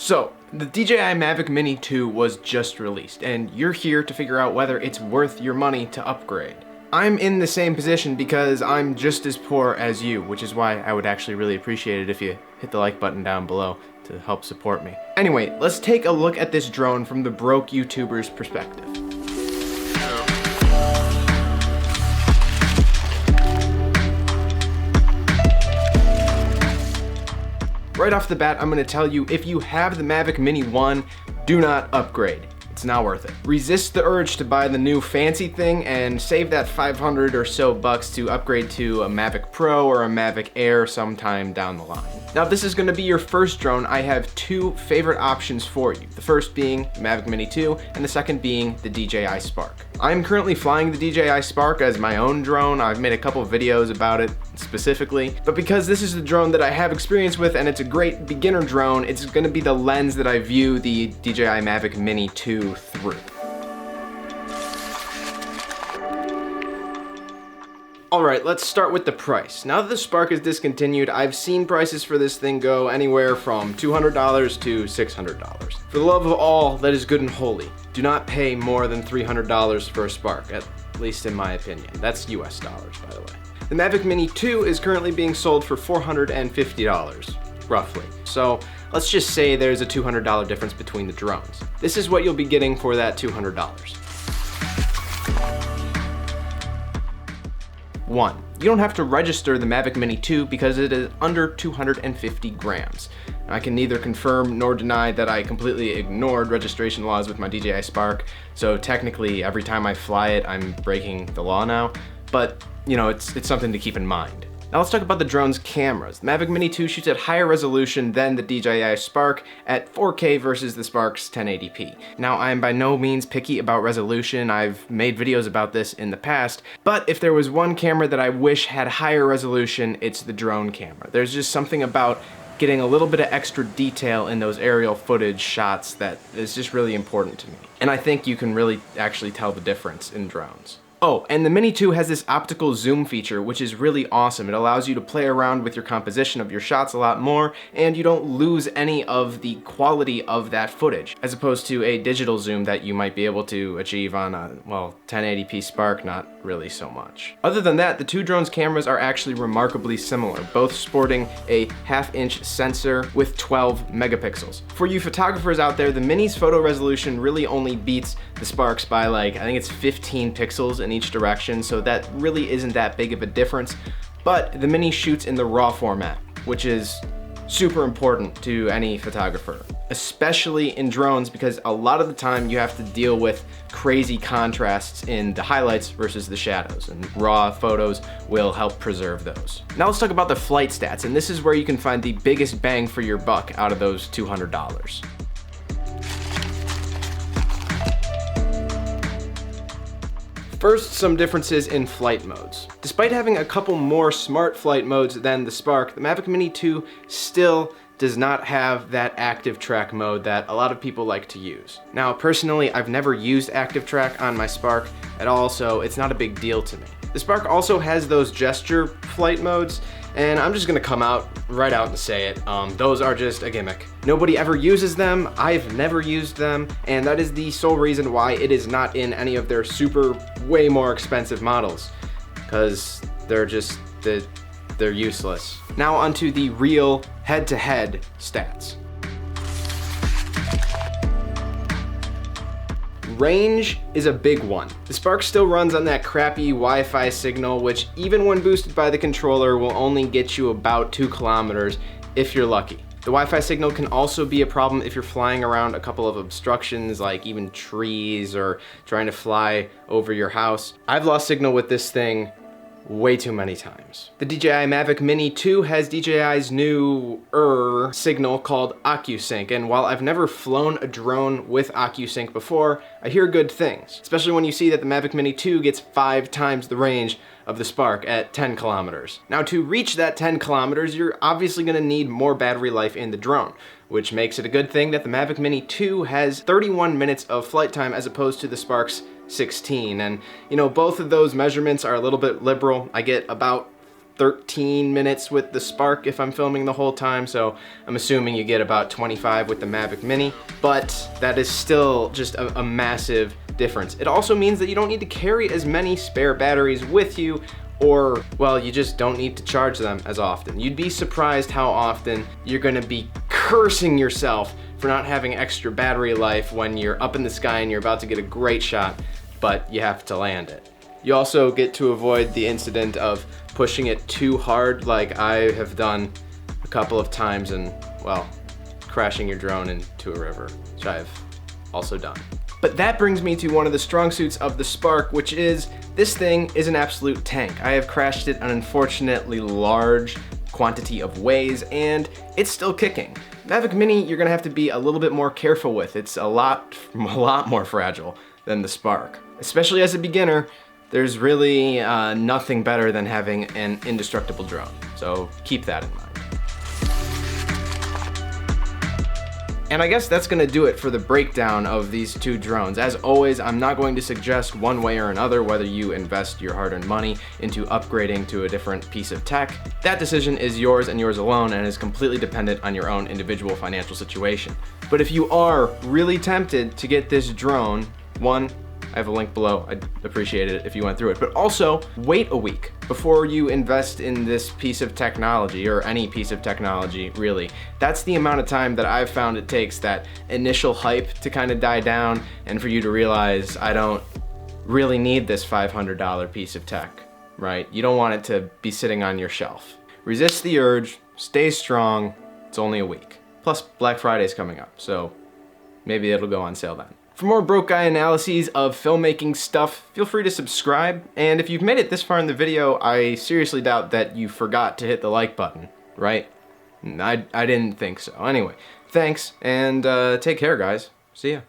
So, the DJI Mavic Mini 2 was just released, and you're here to figure out whether it's worth your money to upgrade. I'm in the same position because I'm just as poor as you, which is why I would actually really appreciate it if you hit the like button down below to help support me. Anyway, let's take a look at this drone from the broke YouTuber's perspective. Right off the bat, I'm going to tell you, if you have the Mavic Mini 1, do not upgrade. It's not worth it. Resist the urge to buy the new fancy thing and save that 500 or so bucks to upgrade to a Mavic Pro or a Mavic Air sometime down the line. Now, if this is going to be your first drone, I have two favorite options for you. The first being Mavic Mini 2 and the second being the DJI Spark. I'm currently flying the DJI Spark as my own drone. I've made a couple of videos about it specifically, but because this is the drone that I have experience with and it's a great beginner drone, it's going to be the lens that I view the DJI Mavic Mini 2 through. Alright, let's start with the price. Now that the Spark is discontinued, I've seen prices for this thing go anywhere from $200 to $600. For the love of all that is good and holy, do not pay more than $300 for a Spark, at least in my opinion. That's US dollars, by the way. The Mavic Mini 2 is currently being sold for $450, roughly. So let's just say there's a $200 difference between the drones. This is what you'll be getting for that $200. 1. You don't have to register the Mavic Mini 2 because it is under 250 grams. Now, I can neither confirm nor deny that I completely ignored registration laws with my DJI Spark, so technically every time I fly it, I'm breaking the law now, but you know, it's something to keep in mind. Now let's talk about the drone's cameras. The Mavic Mini 2 shoots at higher resolution than the DJI Spark at 4K versus the Spark's 1080p. Now, I'm by no means picky about resolution. I've made videos about this in the past, but if there was one camera that I wish had higher resolution, it's the drone camera. There's just something about getting a little bit of extra detail in those aerial footage shots that is just really important to me. And I think you can really actually tell the difference in drones. Oh, and the Mini 2 has this optical zoom feature, which is really awesome. It allows you to play around with your composition of your shots a lot more, and you don't lose any of the quality of that footage, as opposed to a digital zoom that you might be able to achieve on a, well, 1080p Spark, not really so much. Other than that, the two drones' cameras are actually remarkably similar, both sporting a 1/2-inch sensor with 12 megapixels. For you photographers out there, the Mini's photo resolution really only beats the Spark's by I think it's 15 pixels in each direction, so that really isn't that big of a difference. But the Mini shoots in the RAW format, which is super important to any photographer, especially in drones, because a lot of the time you have to deal with crazy contrasts in the highlights versus the shadows, and RAW photos will help preserve those. Now let's talk about the flight stats, and this is where you can find the biggest bang for your buck out of those $200. First, some differences in flight modes. Despite having a couple more smart flight modes than the Spark, the Mavic Mini 2 still does not have that active track mode that a lot of people like to use. Now, personally, I've never used active track on my Spark at all, so it's not a big deal to me. The Spark also has those gesture flight modes, and I'm just gonna come right out and say it. Those are just a gimmick. Nobody ever uses them, I've never used them, and that is the sole reason why it is not in any of their way more expensive models, because they're useless. Now onto the real head-to-head stats. Range is a big one. The Spark still runs on that crappy Wi-Fi signal, which even when boosted by the controller will only get you about 2 kilometers if you're lucky. The Wi-Fi signal can also be a problem if you're flying around a couple of obstructions, like even trees or trying to fly over your house. I've lost signal with this thing way too many times. The DJI Mavic Mini 2 has DJI's new signal called OcuSync, and while I've never flown a drone with OcuSync before, I hear good things, especially when you see that the Mavic Mini 2 gets 5 times the range of the Spark at 10 kilometers. Now, to reach that 10 kilometers, you're obviously gonna need more battery life in the drone, which makes it a good thing that the Mavic Mini 2 has 31 minutes of flight time as opposed to the Spark's 16. And you know, both of those measurements are a little bit liberal. I get about 13 minutes with the Spark if I'm filming the whole time, so I'm assuming you get about 25 with the Mavic Mini, but that is still just a massive difference. It also means that you don't need to carry as many spare batteries with you, or, well, you just don't need to charge them as often. You'd be surprised how often you're gonna be cursing yourself for not having extra battery life when you're up in the sky and you're about to get a great shot, but you have to land it. You also get to avoid the incident of pushing it too hard like I have done a couple of times and, well, crashing your drone into a river, which I've also done. But that brings me to one of the strong suits of the Spark, which is this thing is an absolute tank. I have crashed it an unfortunately large quantity of ways and it's still kicking. Mavic Mini, you're gonna have to be a little bit more careful with. It's a lot more fragile than the Spark. Especially as a beginner, there's really nothing better than having an indestructible drone. So keep that in mind. And I guess that's gonna do it for the breakdown of these two drones. As always, I'm not going to suggest one way or another whether you invest your hard-earned money into upgrading to a different piece of tech. That decision is yours and yours alone and is completely dependent on your own individual financial situation. But if you are really tempted to get this drone, one, I have a link below. I'd appreciate it if you went through it. But also, wait a week before you invest in this piece of technology, or any piece of technology, really. That's the amount of time that I've found it takes, that initial hype to kind of die down, and for you to realize, I don't really need this $500 piece of tech, right? You don't want it to be sitting on your shelf. Resist the urge, stay strong, it's only a week. Plus, Black Friday's coming up, so maybe it'll go on sale then. For more broke guy analyses of filmmaking stuff, feel free to subscribe. And if you've made it this far in the video, I seriously doubt that you forgot to hit the like button, right? I didn't think so. Anyway, thanks, and take care, guys. See ya.